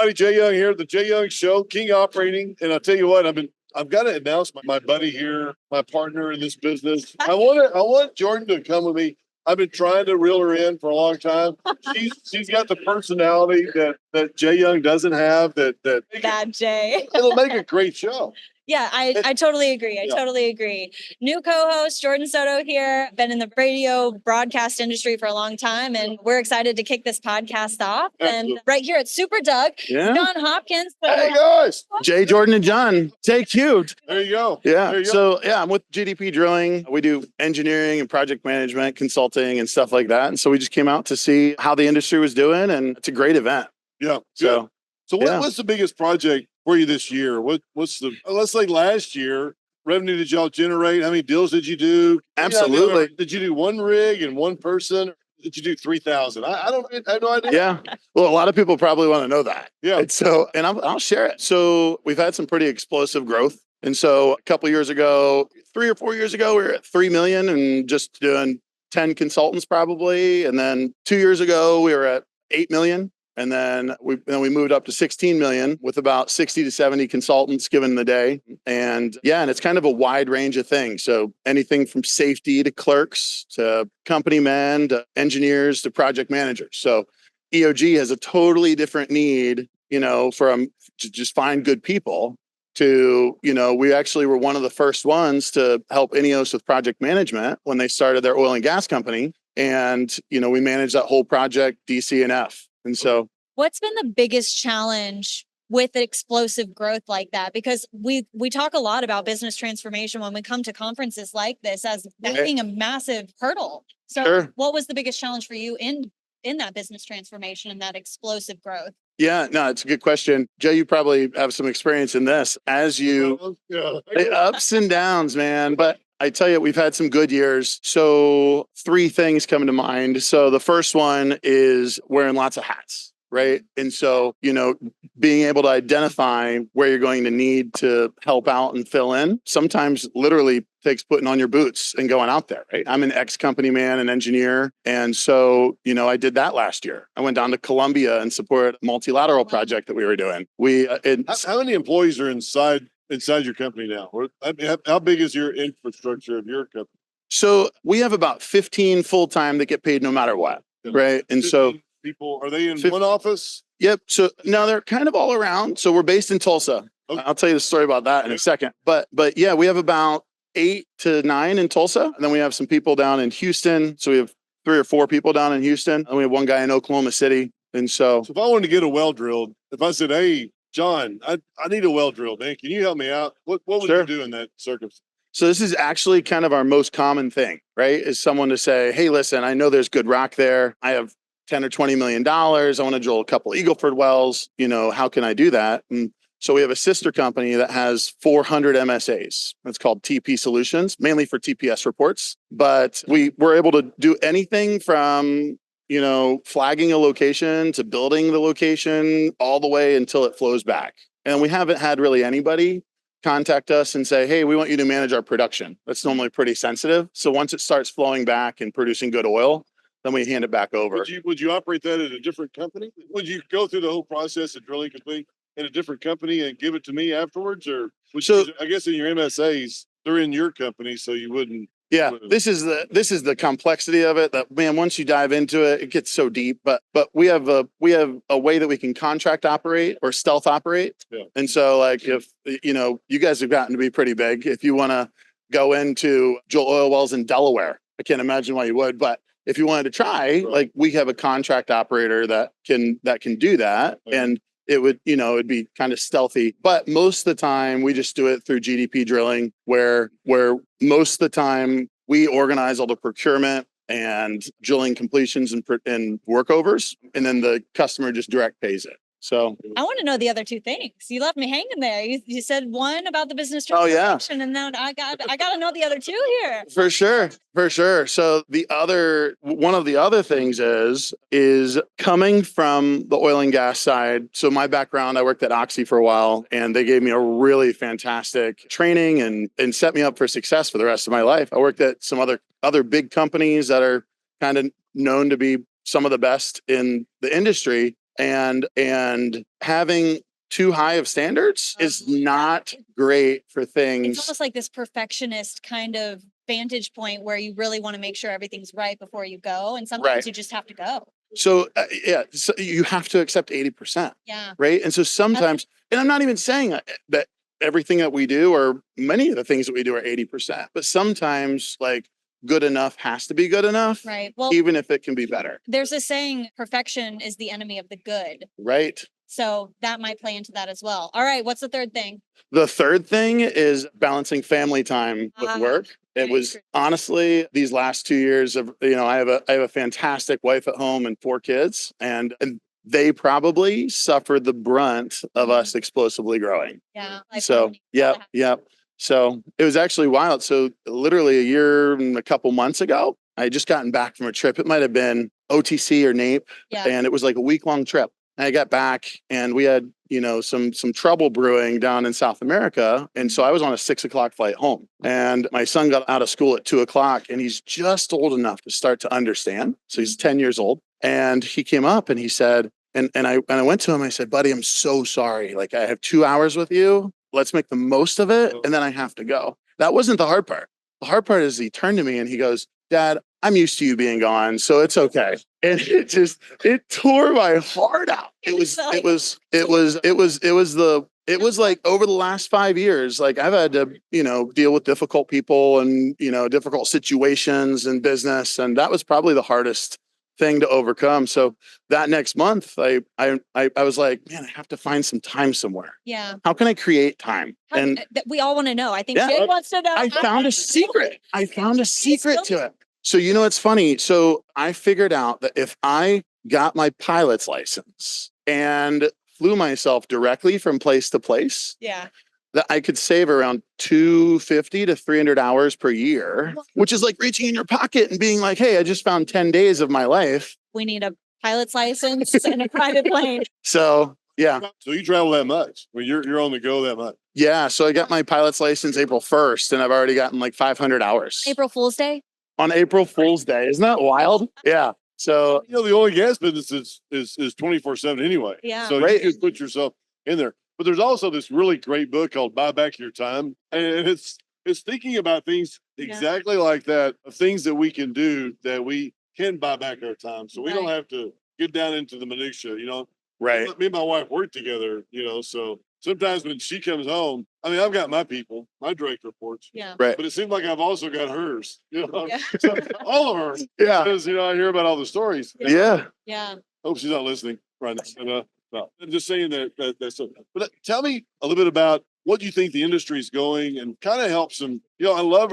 everybody. Jay Young here, the Jay Young Show, King Operating. And I'll tell you what, I've got to announce my buddy here, my partner in this business. I want Jordan to come with me. I've been trying to reel her in for a long time. She's got the personality that Jay Young doesn't have. That Jay. It'll make a great show. Yeah, I totally agree. I totally agree. New co-host Jordan Soto here. Been in the radio broadcast industry for a long time, and we're excited to kick this podcast off. Absolutely. And right here at Super Doug, John Hopkins. Hey guys, Jay, Jordan, and John. Stay cute. There you go. Yeah. There you go. So I'm with GDP Drilling. We do engineering and project management, consulting, and stuff like that. And so we just came out to see how the industry was doing, and it's a great event. Yeah. So what's the biggest project for you this year? What's let's say last year, revenue did y'all generate? How many deals did you do? Absolutely. Did you do one rig and one person? Did you do 3,000? I have no idea. Yeah. Well, a lot of people probably want to know that. Yeah. And I'll share it. So we've had some pretty explosive growth. And so a couple of years ago, 3 or 4 years ago, we were at 3 million and just doing 10 consultants probably. And then 2 years ago, we were at 8 million. And then we moved up to 16 million with about 60 to 70 consultants given the day. And it's kind of a wide range of things. So anything from safety to clerks to company men to engineers to project managers. So EOG has a totally different need, to just find good people to, we actually were one of the first ones to help INEOS with project management when they started their oil and gas company. And, we managed that whole project, DC and F. And so what's been the biggest challenge with explosive growth like that? Because we talk a lot about business transformation when we come to conferences like this as that being a massive hurdle. So What was the biggest challenge for you in that business transformation and that explosive growth? Yeah, no, it's a good question. Joe, you probably have some experience in this the ups and downs, man. But I tell you, we've had some good years. So 3 things come to mind. So the first one is wearing lots of hats, right? And so, being able to identify where you're going to need to help out and fill in sometimes literally takes putting on your boots and going out there, right? I'm an ex-company man, an engineer. And so, I did that last year. I went down to Colombia and supported a multilateral project that we were doing. How many employees are inside your company now? How big is your infrastructure of your company? So we have about 15 full-time that get paid no matter what, right? And so people, are they in one office? Yep. So no, they're kind of all around. So we're based in Tulsa. Okay. I'll tell you the story about that in a second. But yeah, we have about 8 to 9 in Tulsa. And then we have some people down in Houston. So we have 3 or 4 people down in Houston. And we have one guy in Oklahoma City. And so if I wanted to get a well drilled, if I said, hey, John, I need a well drilled, man. Can you help me out? What would you do in that circumstance? So this is actually kind of our most common thing, right? Is someone to say, hey, listen, I know there's good rock there. I have 10 or $20 million. I want to drill a couple Eagle Ford wells. How can I do that? And so we have a sister company that has 400 MSAs. It's called TP Solutions, mainly for TPS reports. But we were able to do anything from flagging a location to building the location all the way until it flows back. And we haven't had really anybody contact us and say, hey, we want you to manage our production. That's normally pretty sensitive. So once it starts flowing back and producing good oil, then we hand it back over. Would you operate that at a different company? Would you go through the whole process of drilling complete in a different company and give it to me afterwards? Or I guess in your MSAs, they're in your company, so you wouldn't. Yeah, this is the complexity of it. That, man, once you dive into it, it gets so deep. But we have a way that we can contract operate or stealth operate. Yeah. And so, like, if you guys have gotten to be pretty big. If you want to go into drill oil wells in Delaware, I can't imagine why you would. But if you wanted to try, like, we have a contract operator that can do that, and it would, it'd be kind of stealthy. But most of the time, we just do it through GDP Drilling, where most of the time we organize all the procurement and drilling completions and workovers, and then the customer just direct pays it. So I want to know the other 2 things. You left me hanging there. You said one about the business transformation, and now I got to know the other 2 here. For sure. So one of the other things is coming from the oil and gas side. So my background, I worked at Oxy for a while, and they gave me a really fantastic training and set me up for success for the rest of my life. I worked at some other big companies that are kind of known to be some of the best in the industry. and having too high of standards is not great for It's things. almost like this perfectionist kind of vantage point where you really want to make sure everything's right before you go. And sometimes Right. you just have to go. So so you have to accept 80%, Yeah. right? And so sometimes, and I'm not even saying that everything that we do or many of the things that we do are 80%, but sometimes like good enough has to be good enough, Right. Well, even if it can be better, there's a saying, perfection is the enemy of the good. right? So that might play into that as well. All right. What's the third thing? The third thing is balancing family time with work. It very was true. honestly these last 2 years of, I have a fantastic wife at home and 4 kids, and they probably suffered the brunt of us explosively growing. Yeah. So, yep. So it was actually wild. So literally a year and a couple months ago, I had just gotten back from a trip. It might have been OTC or NAPE, Yeah. and it was like a week-long trip. And I got back and we had, some trouble brewing down in South America. And so I was on a 6 o'clock flight home, and my son got out of school at 2 o'clock, and he's just old enough to start to understand. So he's 10 years old, and he came up and he said, and I went to him, I said, buddy, I'm so sorry. Like, I have 2 hours with you. Let's make the most of it. And then I have to go. That wasn't the hard part. The hard part is he turned to me and he goes, Dad, I'm used to you being gone, so it's okay. And it tore my heart out. It was like over the last 5 years, like I've had to, deal with difficult people and, difficult situations in business. And that was probably the hardest thing to overcome. So that next month, I was like, man, I have to find some time somewhere. Yeah. How can I create time? And we all want to know. I think Yeah. Jay wants to know. I found a secret. To it. So, it's funny. So I figured out that if I got my pilot's license and flew myself directly from place to place, Yeah. that I could save around 250 to 300 hours per year, which is like reaching in your pocket and being like, hey, I just found 10 days of my life. We need a pilot's license and a private plane. So, yeah. So you travel that much? Well, you're on the go that much? Yeah. So I got my pilot's license April 1st, and I've already gotten like 500 hours. April Fool's Day? On April Fool's Day. Isn't that wild? Yeah. So, the oil and gas business is 24/7 anyway. Yeah. So Right. you can put yourself in there. But there's also this really great book called Buy Back Your Time. And it's thinking about things exactly like that, of things that we can do that we can buy back our time. So we don't have to get down into the minutia, right. Me and my wife work together, so sometimes when she comes home, I mean, I've got my people, my direct reports. Yeah. Right. But it seems like I've also got hers, Yeah. So all of her. Yeah. Because, I hear about all the stories. Yeah. Yeah. Hope she's not listening right now. No, I'm just saying that's so. But tell me a little bit about what you think the industry is going, and kind of help some. I love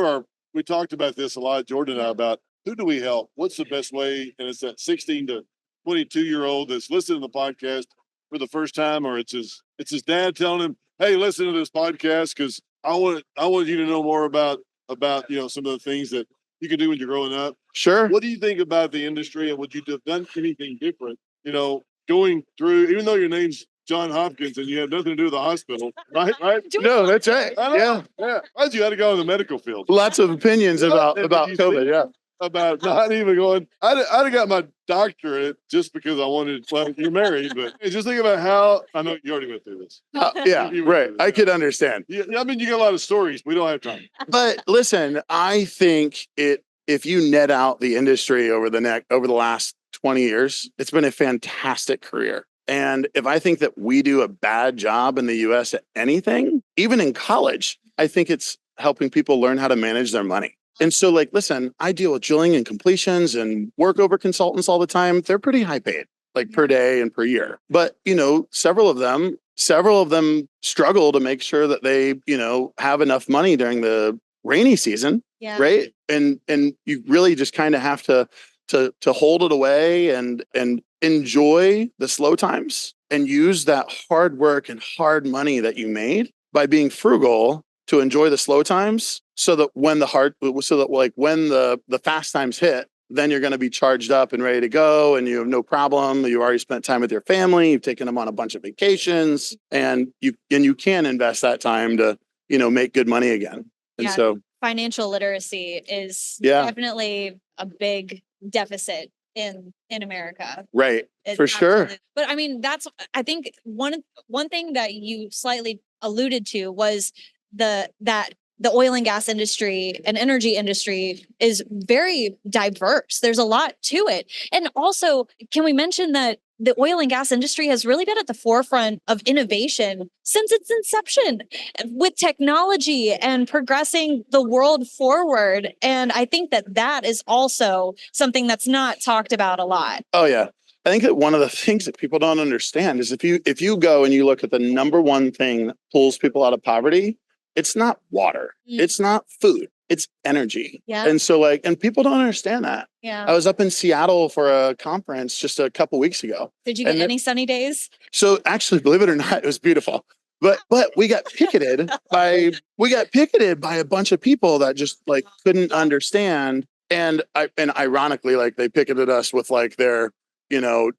we talked about this a lot, Jordan and I, about who do we help? What's the best way? And it's that 16 to 22-year-old that's listening to the podcast for the first time, or it's his dad telling him, hey, listen to this podcast because I want you to know more about some of the things that you can do when you're growing up. Sure. What do you think about the industry, and would you have done anything different? Going through, even though your name's John Hopkins and you have nothing to do with the hospital, right? No, that's right. Yeah. Why'd you have to go in the medical field? Lots of opinions about COVID. Yeah. About not even going. I'd have got my doctorate just because I wanted. Well, you're married, but just think about how. I know you already went through this. Yeah. Right. I could understand. Yeah, I mean, you got a lot of stories. We don't have time. But listen, I think if you net out the industry over the last 20 years, it's been a fantastic career. And if I think that we do a bad job in the US at anything, even in college, I think it's helping people learn how to manage their money. And so, like, listen, I deal with drilling and completions and workover consultants all the time. They're pretty high paid, like per day and per year. But, several of them struggle to make sure that they, have enough money during the rainy season. Yeah. Right. And you really just kind of have to hold it away and enjoy the slow times, and use that hard work and hard money that you made by being frugal to enjoy the slow times, so that when the fast times hit, then you're going to be charged up and ready to go, and you have no problem. You've already spent time with your family. You've taken them on a bunch of vacations, and you can invest that time to, make good money again. And so financial literacy is Yeah. definitely a big deficit in America. Right. It's For sure. absolute- But I mean, I think one thing that you slightly alluded to was that the oil and gas industry and energy industry is very diverse. There's a lot to it. And also, can we mention that the oil and gas industry has really been at the forefront of innovation since its inception with technology and progressing the world forward. And I think that is also something that's not talked about a lot. Oh yeah. I think that one of the things that people don't understand is if you go and you look at the number one thing that pulls people out of poverty, it's not water. It's not food. It's energy. Yeah. And so and people don't understand that. Yeah. I was up in Seattle for a conference just a couple weeks ago. Did you get any sunny days? So actually, believe it or not, it was beautiful. But we got picketed by a bunch of people that just couldn't understand. And ironically, they picketed us with their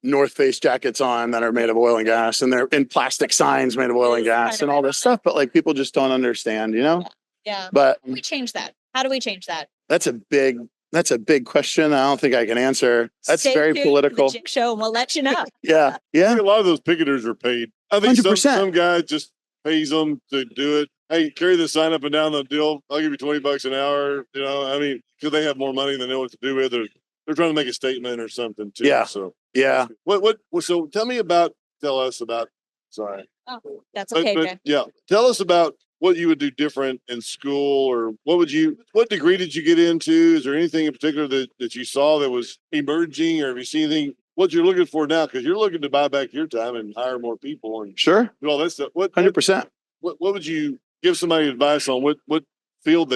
North Face jackets on that are made of oil and gas, and they're in plastic signs made of oil and gas and all this stuff. But people just don't understand, Yeah. But we change that. How do we change that? that's a big question. I don't think I can answer. That's Stay very tuned for political. the Jig Show, and we'll let you know. Yeah. I Yeah. think a lot of those picketers are paid. I think 100%. some guy just pays them to do it. Hey, carry the sign up and down the deal. I'll give you $20 an hour. I mean, because they have more money than they know what to do with it. They're trying to make a statement or something too. Yeah. So Yeah. so tell us about, sorry. Oh, that's okay, Jay. Yeah. Tell us about what you would do different in school, or what degree did you get into? Is there anything in particular that you saw that was emerging, or have you seen anything, what you're looking for now? Because you're looking to buy back your time and hire more people and Sure. do all that stuff. 100%. What would you give somebody advice on what field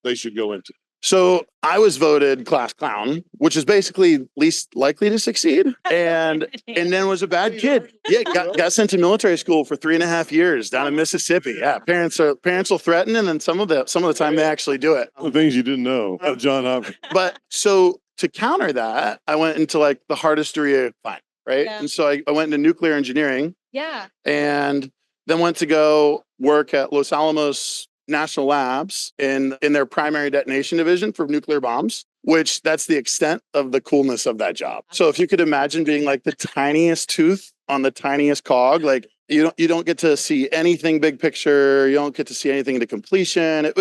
they should go into? So I was voted class clown, which is basically least likely to succeed, and then was a bad kid. Yeah, got sent to military school for 3.5 years down in Mississippi. Yeah, parents will threaten, and then some of the time they actually do it. The things you didn't know of John Hopkins. But so to counter that, I went into the hardest degree I could find, right? Yeah. And so I went into nuclear engineering, Yeah. and then went to go work at Los Alamos National Labs in their primary detonation division for nuclear bombs, which that's the extent of the coolness of that job. So if you could imagine being the tiniest tooth on the tiniest cog, you don't get to see anything big picture. You don't get to see anything to completion.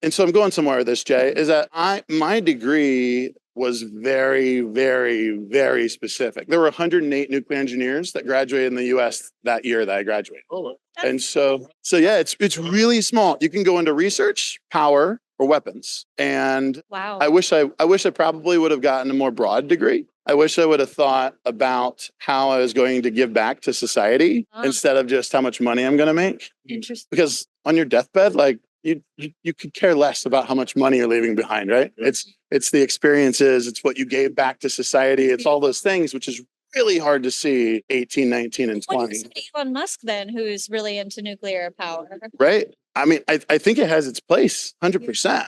And so I'm going somewhere with this, Jay, is that my degree was very, very, very specific. There were 108 nuclear engineers that graduated in the US that year that I graduated. Oh, And so yeah, it's really small. You can go into research, power, or weapons. And Wow. I wish I probably would have gotten a more broad degree. I wish I would have thought about how I was going to give back to society instead of just how much money I'm going to make. Interesting. Because on your deathbed, you could care less about how much money you're leaving behind, right? It's the experiences, it's what you gave back to society, it's all those things, which is really hard to see 18, 19, and 20. What is Elon Musk then, who's really into nuclear power? Right? I mean, I think it has its place, 100%.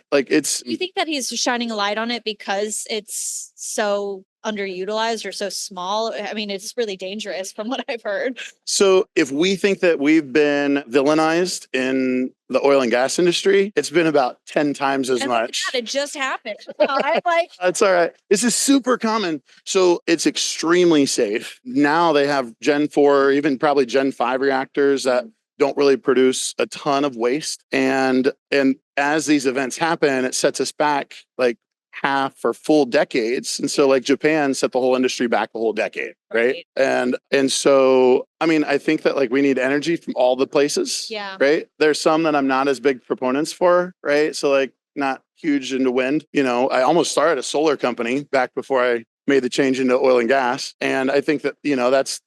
You think that he's shining a light on it because it's so underutilized or so small? I mean, it's really dangerous from what I've heard. So if we think that we've been villainized in the oil and gas industry, it's been about 10 times as much. It just happened. I'm like, That's all right. This is super common. So it's extremely safe. Now they have Gen 4, even probably Gen 5 reactors that don't really produce a ton of waste. And as these events happen, it sets us back half or full decades. And so Japan set the whole industry back the whole decade. Right. And so, I mean, I think that we need energy from all the places. Yeah. Right. There's some that I'm not as big proponents for. Right. So not huge into wind. I almost started a solar company back before I made the change into oil and gas. And I think that,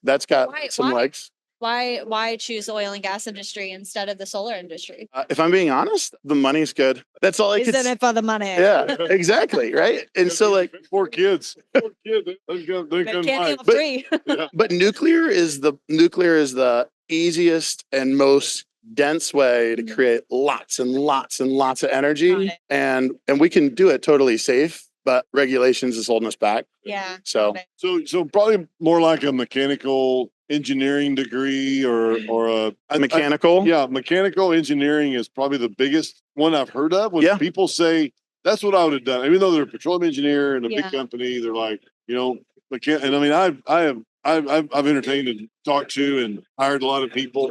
that's got some legs. Why choose the oil and gas industry instead of the solar industry? If I'm being honest, the money's good. That's all I could Isn't it for the money? Yeah, exactly. Right. And so four kids. They Can't name But- three. but nuclear is the easiest and most dense way to create lots and lots and lots of Got energy. it. And we can do it totally safe, but regulations is holding us back. Yeah. So got it. So probably more like a mechanical engineering degree or mechanical. yeah, mechanical engineering is probably the biggest one I've heard of. When Yeah. people say that's what I would have done, even though they're a petroleum engineer in a Yeah. big company, they're like, and I mean, I've entertained and talked to and hired a lot of people,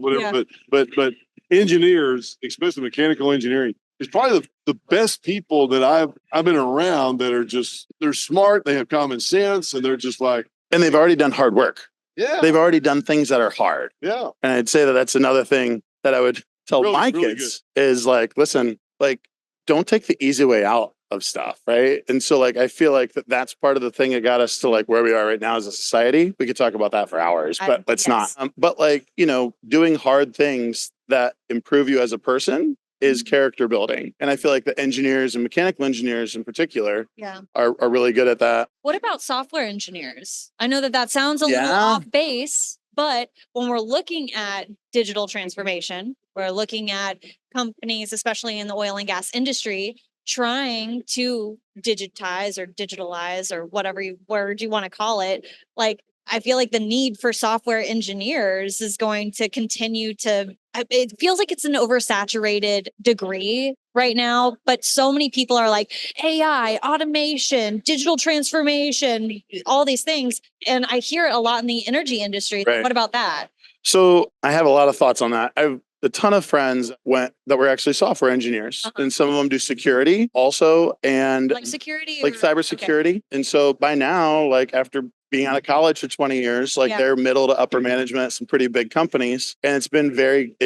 whatever. Yeah. But engineers, especially mechanical engineering, is probably the best people that I've been around that are just, they're smart, they have common sense, and they're just like, And they've already done hard work. yeah, They've already done things that are hard. yeah, And I'd say that that's another thing that I would tell Really, my really kids is like, listen, like, don't take the easy way out of stuff. Right. And so like, I feel like that's part of the thing that got us to like where we are right now as a society. We could talk about that for hours, but let's not. Yes. But like, you know, doing hard things that improve you as a person is character building. And I feel like the engineers and mechanical engineers in particular Yeah. are really good at that. What about software engineers? I know that that sounds a little Yeah. off base, but when we're looking at digital transformation, we're looking at companies, especially in the oil and gas industry, trying to digitize or digitalize or whatever word you want to call it. Like, I feel like the need for software engineers is going to continue to, it feels like it's an oversaturated degree right now, but so many people are like AI, automation, digital transformation, all these things. And I hear it a lot in the energy industry. Right. What about that? So I have a lot of thoughts on that. I've a ton of friends that were actually software engineers, and some of them do security also, and Like security? like cybersecurity. And so by now, like after being out of college for 20 years, like Yeah. they're middle to upper management at some pretty big companies, and it's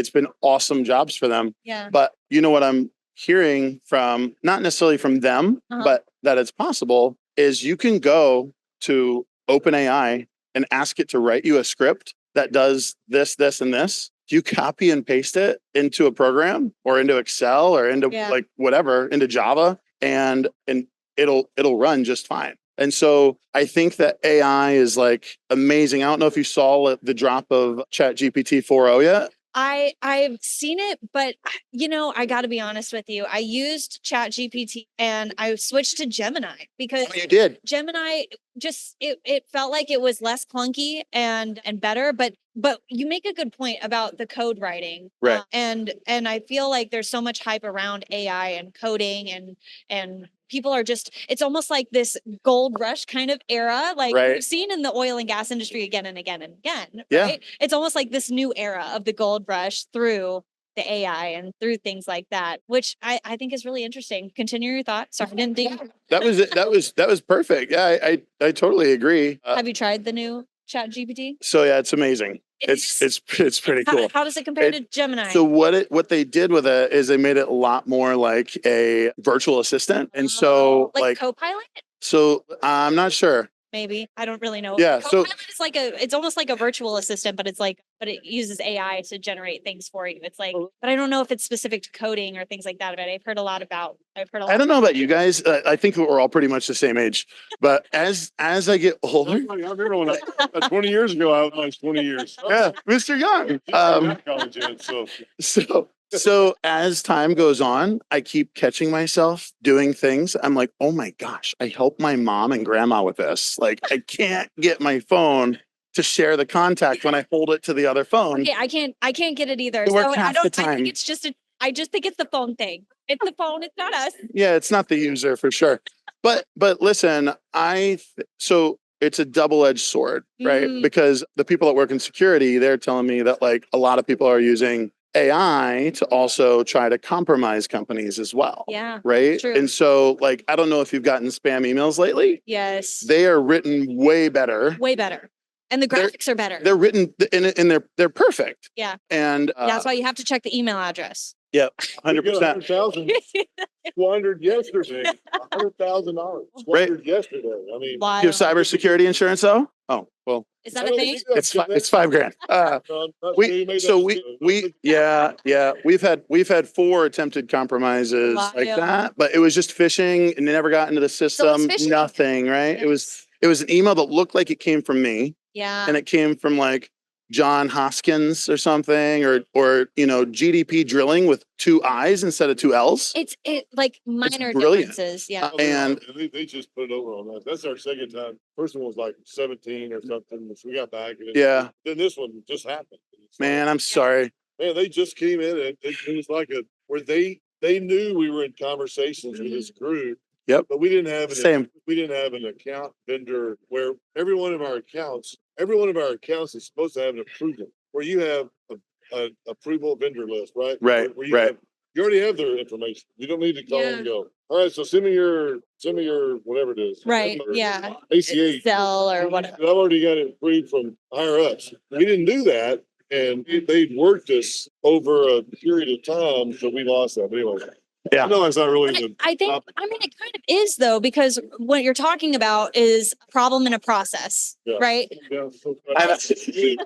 been awesome jobs for them. Yeah. But you know what I'm hearing from, not necessarily from them, but that it's possible, is you can go to OpenAI and ask it to write you a script that does this, this, and this. You copy and paste it into a program or into Excel or into like whatever, into Java, and it'll run just fine. And so I think that AI is like amazing. I don't know if you saw the drop of ChatGPT 4.0 yet. I've seen it, but you know, I got to be honest with you. I used ChatGPT and I switched to Gemini because Oh, you did. Gemini just it felt like it was less clunky and better, but you make a good point about the code writing. Right. And I feel like there's so much hype around AI and coding and people are just, it's almost like this gold rush kind of era, like we've seen in the oil and gas industry again and again and again. Yeah. Right? It's almost like this new era of the gold rush through the AI and through things like that, which I think is really interesting. Continue your thought. Sorry, I didn't think. That was it. That was perfect. Yeah, I totally agree. Have you tried the new Chat GPT? So yeah, it's amazing. It's pretty cool. How does it compare to Gemini? So what they did with it is they made it a lot more like a virtual assistant. And so like Copilot? So I'm not sure. Maybe. I don't really know. Yeah. So Copilot is like it's almost like a virtual assistant, but it uses AI to generate things for you. It's like, but I don't know if it's specific to coding or things like that. But I've heard a lot. I don't know about you guys. I think we're all pretty much the same age. But as I get older, I remember when 20 years ago, I was 20 years. Yeah, Mr. Young. College yet, So as time goes on, I keep catching myself doing things. I'm like, oh my gosh, I help my mom and grandma with this. Like, I can't get my phone to share the contact when I hold it to the other phone. Okay, I can't get it either. It So works I half don't. the time. I think it's just I just think it's the phone thing. It's the phone. It's not us. Yeah, it's not the user for sure. But listen, so it's a double-edged sword, right? Because the people that work in security, they're telling me that like a lot of people are using AI to also try to compromise companies as well. Yeah. Right. True. And so like, I don't know if you've gotten spam emails lately. Yes. They are written way better. Way better. And the graphics are better. They're written and they're perfect. Yeah. And that's why you have to check the email address. Yeah, 100%. 100,000 yesterday. $100,000 Right. yesterday. I mean, You have cybersecurity insurance though? Oh, well, is that a thing? it's $5,000. We've had 4 attempted compromises like that, but it was just phishing and it never got into the system. Nothing, right? Yes. It was an email that looked like it came from me. Yeah. And it came from like John Hopkins or something, or GDP Drilling with 2 I's instead of 2 L's. It's like minor brilliant. differences. Yeah. And they just put it over on that. That's our second time. First one was like 17 or something. So we got back. And then this one just happened. Man, I'm sorry. Man, they just came in and it was like where they knew we were in conversations with this group Yep. But we didn't have Same. we didn't have an account vendor where every one of our accounts is supposed to have an approval, where you have a approval vendor list, right? Right, Where you right. have, you already have their information. You don't need to call and go, all right, so send me your whatever it is. Right. Or Yeah. ACH. Excel or whatever. I've already got it approved from higher ups. We didn't do that. And they'd worked us over a period of time, so we lost that. But anyway, Yeah. no, it's not really But the. I think, I mean, it kind of is though, because what you're talking about is a problem in a process, Yeah. right? Yeah, so- It hurts. It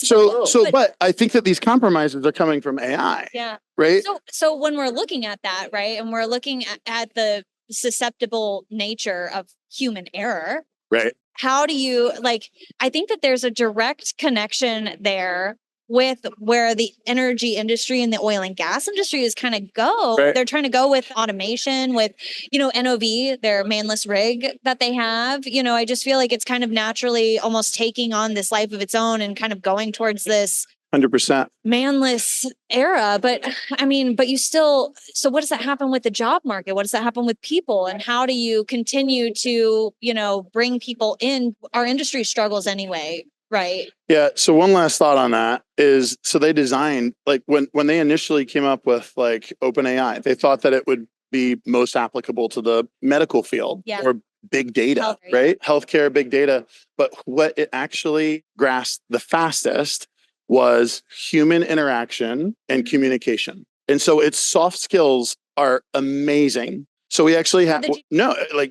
hurts. But I think that these compromises are coming from AI, Yeah. right? So when we're looking at that, right, and we're looking at the susceptible nature of human error, Right. how do you like? I think that there's a direct connection there with where the energy industry and the oil and gas industry is kind of go. Right. They're trying to go with automation, with, you know, NOV, their manless rig that they have. You know, I just feel like it's kind of naturally almost taking on this life of its own and kind of going towards this 100%. manless era. But I mean, but you still, so what does that happen with the job market? What does that happen with people? And how do you continue to, you know, bring people in? Our industry struggles anyway, right? Yeah. So one last thought on that is, so they designed, like when they initially came up with like OpenAI, they thought that it would be most applicable to the medical field or big data, Healthcare. right? Healthcare, big data. But what it actually grasped the fastest was human interaction and communication. And so its soft skills are amazing. So we actually have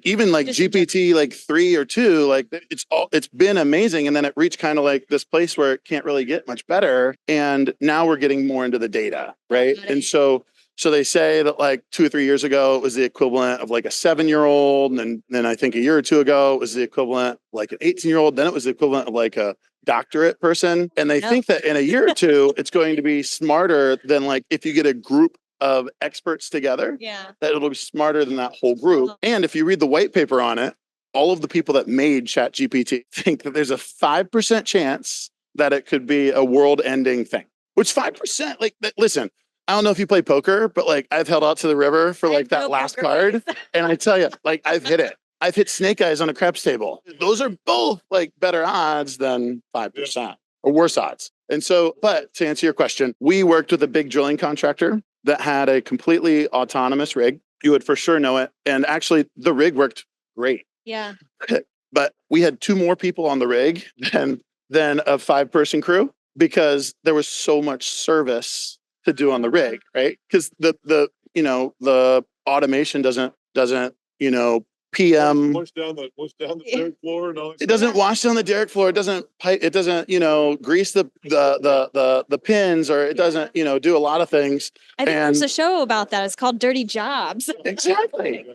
even like Just GPT like 3 or 2, like it's been amazing. And then it reached kind of like this place where it can't really get much better. And now we're getting more into the data, right? And so they say that like 2 or 3 years ago, it was the equivalent of like a 7-year-old. And then I think a year or two ago, it was the equivalent of like an 18-year-old. Then it was the equivalent of like a doctorate person. And they think that in a year or two, it's going to be smarter than like if you get a group of experts together, that it'll be smarter than that whole group. And if you read the white paper on it, all of the people that made ChatGPT think that there's a 5% chance that it could be a world-ending thing. Which 5%, like, listen, I don't know if you play poker, but like I've held out to the river for like that last card. And I tell you, like I've hit it. I've hit snake eyes on a craps table. Those are both like better odds than 5% or worse odds. And so, but to answer your question, we worked with a big drilling contractor that had a completely autonomous rig. You would for sure know it. And actually the rig worked great. Yeah. But we had 2 more people on the rig than a 5-person crew because there was so much service to do on the rig, right? Because the automation doesn't PM. Wash down the dirt floor and all that It doesn't wash down the derrick floor. It doesn't pipe. It doesn't, grease the pins, or it doesn't, do a lot of things. I think there's a show about that. It's called Dirty Jobs. Exactly.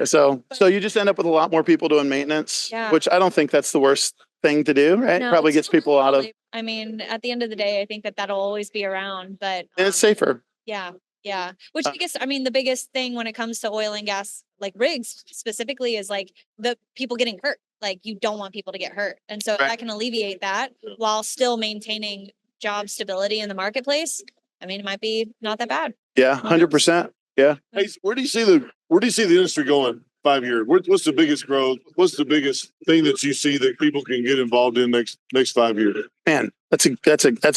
So you just end up with a lot more people doing maintenance, which I don't think that's the worst thing to do, right? No, Probably gets people out of. I mean, at the end of the day, I think that that'll always be around, but And it's safer. yeah. Yeah. Which the biggest thing when it comes to oil and gas, like rigs specifically, is like the people getting hurt. Like you don't want people to get hurt. And so if I can alleviate that while still maintaining job stability in the marketplace, I mean, it might be not that bad. Yeah, 100%. Yeah. Hey, where do you see the industry going 5 years? What's the biggest growth? What's the biggest thing that you see that people can get involved in next 5 years? Man, that's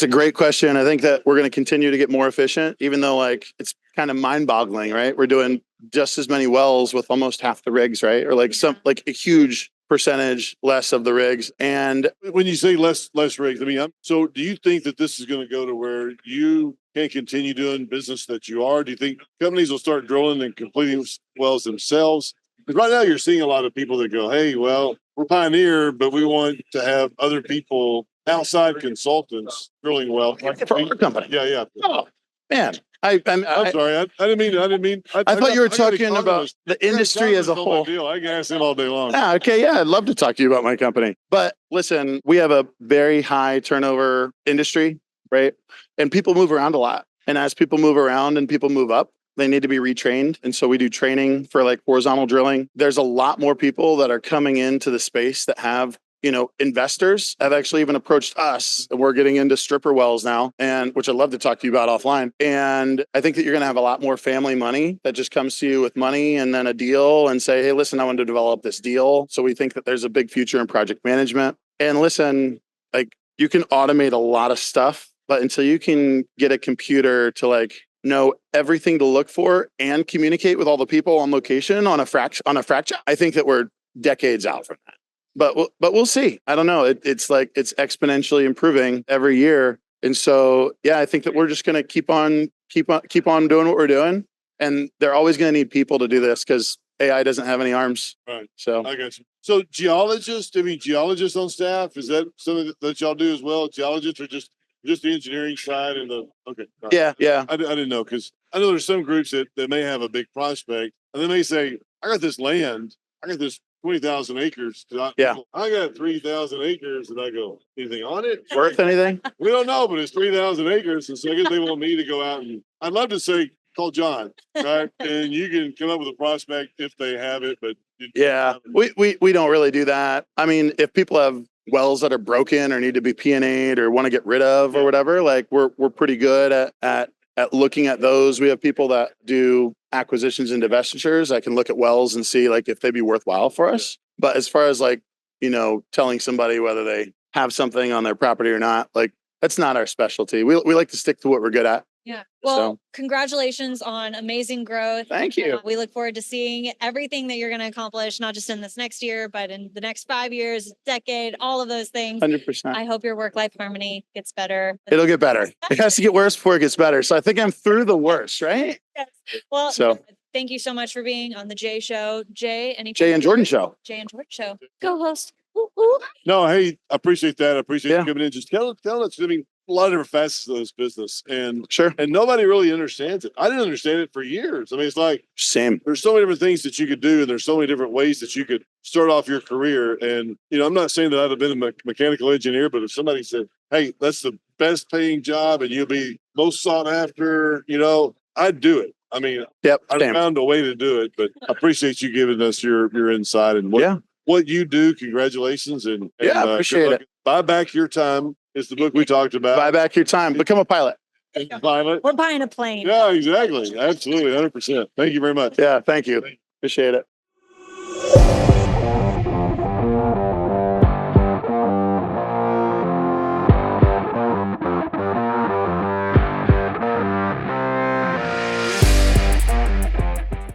a great question. I think that we're going to continue to get more efficient, even though like it's kind of mind-boggling, right? We're doing just as many wells with almost half the rigs, right? Or like a huge percentage less of the rigs. And when you say less rigs, I mean, so do you think that this is going to go to where you can continue doing business that you are? Do you think companies will start drilling and completing wells themselves? Because right now you're seeing a lot of people that go, hey, well, we're Pioneer, but we want to have other people, outside consultants, drilling wells. For our company. Yeah. Oh, man. I'm sorry. I didn't mean. I thought you were talking about the industry as a whole. I can ask him all day long. Okay. Yeah. I'd love to talk to you about my company. But listen, we have a very high turnover industry, right? And people move around a lot. And as people move around and people move up, they need to be retrained. And so we do training for like horizontal drilling. There's a lot more people that are coming into the space that have investors have actually even approached us, and we're getting into stripper wells now, and which I'd love to talk to you about offline. And I think that you're going to have a lot more family money that just comes to you with money and then a deal and say, hey, listen, I want to develop this deal. So we think that there's a big future in project management. And listen, like you can automate a lot of stuff, but until you can get a computer to like know everything to look for and communicate with all the people on location on a frac job, I think that we're decades out from that. But we'll see. I don't know. It's exponentially improving every year. And so, yeah, I think that we're just going to keep on doing what we're doing. And they're always going to need people to do this because AI doesn't have any arms. Right. So I got you. So geologists on staff, is that something that y'all do as well? Geologists or just the engineering side and okay. Right. Yeah. I didn't know because I know there's some groups that may have a big prospect and they may say, I got this land, I got this 20,000 acres. Yeah. I got 3,000 acres. And I go, anything on it? Worth anything? We don't know, but it's 3,000 acres. And so I guess they want me to go out and I'd love to say, call John, right? And you can come up with a prospect if they have it, but yeah, we don't really do that. I mean, if people have wells that are broken or need to be P&A'd or want to get rid of or whatever, like we're pretty good at looking at those. We have people that do acquisitions and divestitures. I can look at wells and see like if they'd be worthwhile for us. But as far as like, telling somebody whether they have something on their property or not, like that's not our specialty. We like to stick to what we're good at. Yeah. Well, congratulations on amazing growth. Thank you. We look forward to seeing everything that you're going to accomplish, not just in this next year, but in the next 5 years, decade, all of those things. 100%. I hope your work-life harmony gets better. It'll get better. It has to get worse before it gets better. So I think I'm through the worst, right? Yes. Well, so thank you so much for being on the Jay Show. Jay and Jordan Show. Jay and Jordan Show. Go host. No, hey, I appreciate that. I appreciate you coming in. Just tell us, I mean, a lot of different facets of this business and sure. And nobody really understands it. I didn't understand it for years. I mean, it's like same. There's so many different things that you could do, and there's so many different ways that you could start off your career. And I'm not saying that I'd have been a mechanical engineer, but if somebody said, "Hey, that's the best paying job, and you'll be most sought after," I'd do it. I mean, I found a way to do it. But I appreciate you giving us your insight and what you do. Congratulations and appreciate it. Buy Back Your Time is the book we talked about. Buy back your time. Become a pilot. Pilot. We're buying a plane. Yeah, exactly. Absolutely. 100%. Thank you very much. Yeah, thank you. Appreciate it.